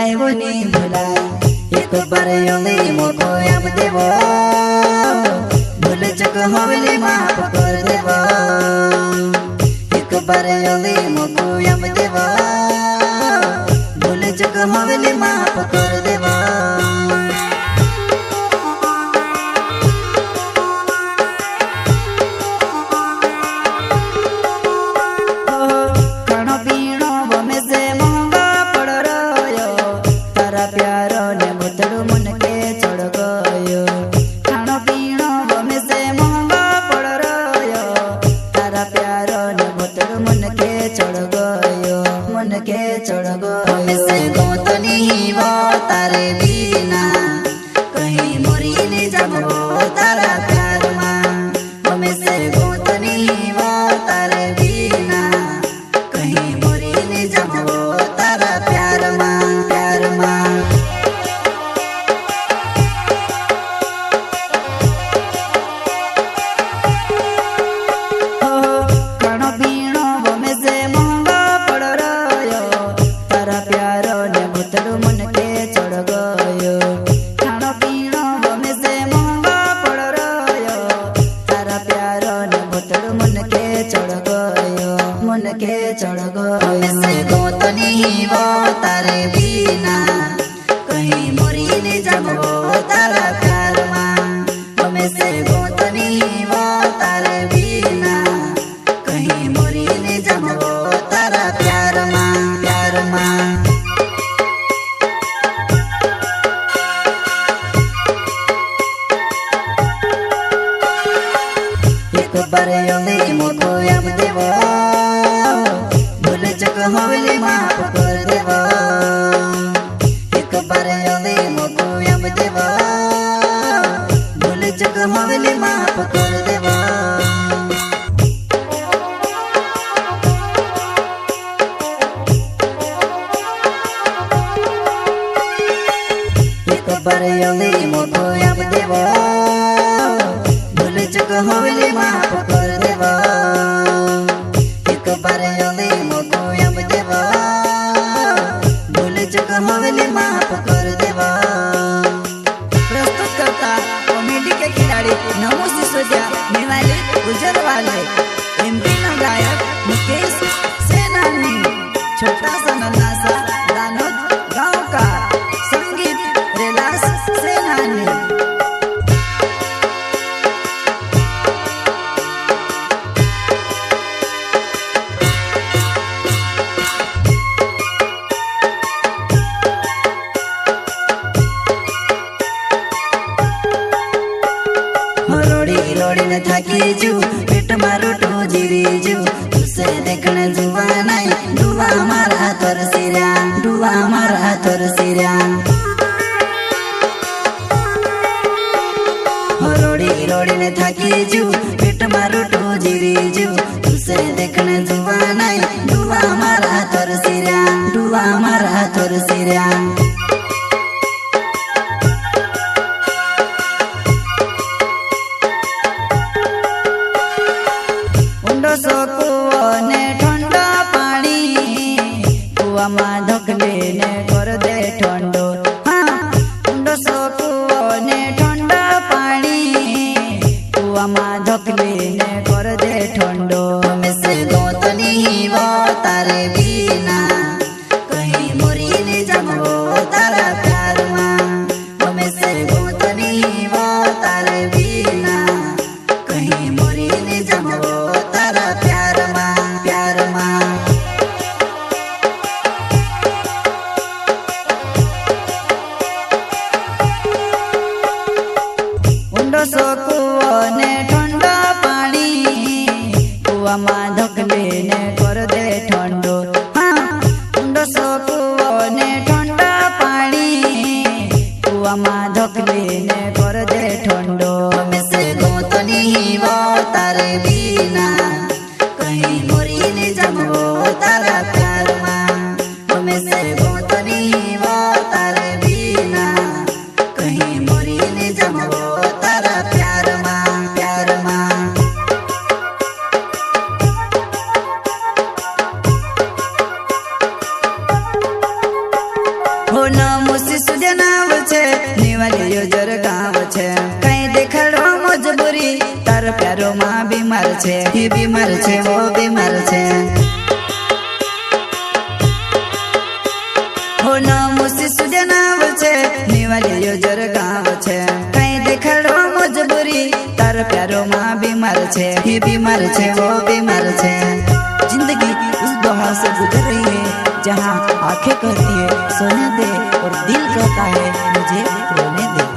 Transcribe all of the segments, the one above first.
जाए वो नहीं भुलाए एक बार योली मोको अब देवो भूल चुक होली माफ कर देवो एक बार योली मोको अब देवो भूल चुक होली माफ कर देवो चढ़ गयो से गोतनी वो तारे बिना कहीं मोरी नहीं जाबो तारा प्यार मां हमें से गोतनी वो तारे बिना कहीं मोरी नहीं जाबो तारा प्यार मां प्यार मां चढ़ गयो से गोतनी वो तारे बिना कहीं मोरी नहीं जाबो तारा प्यार मां हमें से गोतनी वो तारे बिना कहीं मोरी नहीं जाबो तारा प्यार मां प्यार मां एक बार योली मोको अब देवो होली माफ कर देवो एक बार योली मोको अब देवो भूल चुक होली माफ कर देवो एक बार योली मोको अब देवो भूल चुक होली माफ कर देवो एक बार योली मोको होली माफ कर देवा प्रस्तुत करता कॉमेडी के खिलाड़ी नमो सिसोदिया निवाले गुजर वाले एमपी न गायक मुकेश सेनानी छोटा सा नन्हा सा दानोद गांव का संगीत रेलास सेनानी रोड़ी न थकी जू पेट मारो तो जीरी जू तुसे देखने जुआ नहीं डुआ मारा तोर सिरा डुआ मारा तोर सिरा रोड़ी न थकी जू पेट मारो तो जीरी जू तुसे देखने जुआ नहीं डुआ मारा तोर सिरा डुआ मारा तोर सिरा ने ठंडा पानी कुआ में धकले ने कर दे ठंडो ने ठंडा पानी कुआ में धकले ने कर दे ठंडो हमें से गोतनी वो तारे बिना कहीं मोरी नहीं जाबो तारा प्यार मां हमें से गोतनी वो तारे बिना कहीं मोरी नहीं जाबो तारा प्यार मां प्यार मां ने ठंडा पानी कुआ में धकले ने कर दे ठंडो ने ठंडा पानी कुआ में धकले ने कर दे ठंडो हमें से गोतनी वो तारे बिना कहीं मोरी नहीं जाबो तारा प्यार मां हमें से गोतनी वो तारे बिना कहीं मोरी नहीं जाबो तारा प्यार मां प्यार मां हो छे कहीं देखाड़ो मजबूरी तार प्यारो माँ बीमार छे ये बीमार छे वो बीमार छे हो नाम शिशु नाव छे निवाली योजर गाँव छे कहीं देखाड़ो मजबूरी तार प्यारो माँ बीमार छे ये बीमार छे वो बीमार छे। जिंदगी उस दौर से गुजर रही है जहाँ आंखें कहती है सोने दे और दिल कहता है मुझे रोने दे।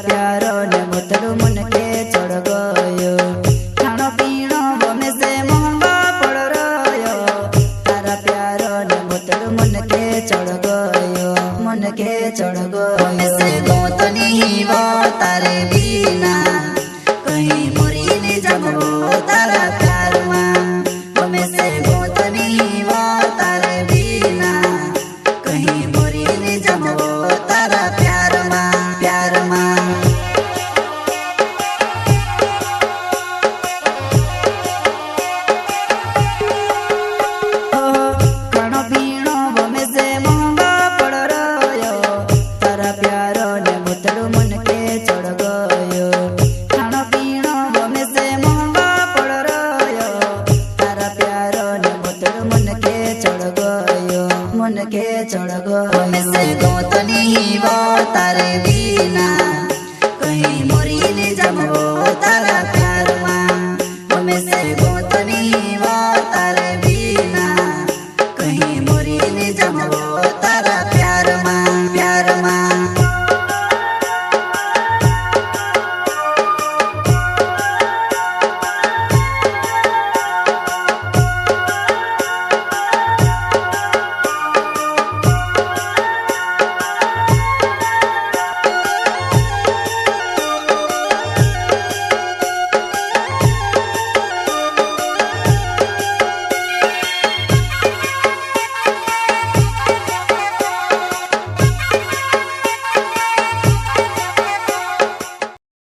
प्यारो ने मुतड़ू मन के चढ़ गयो।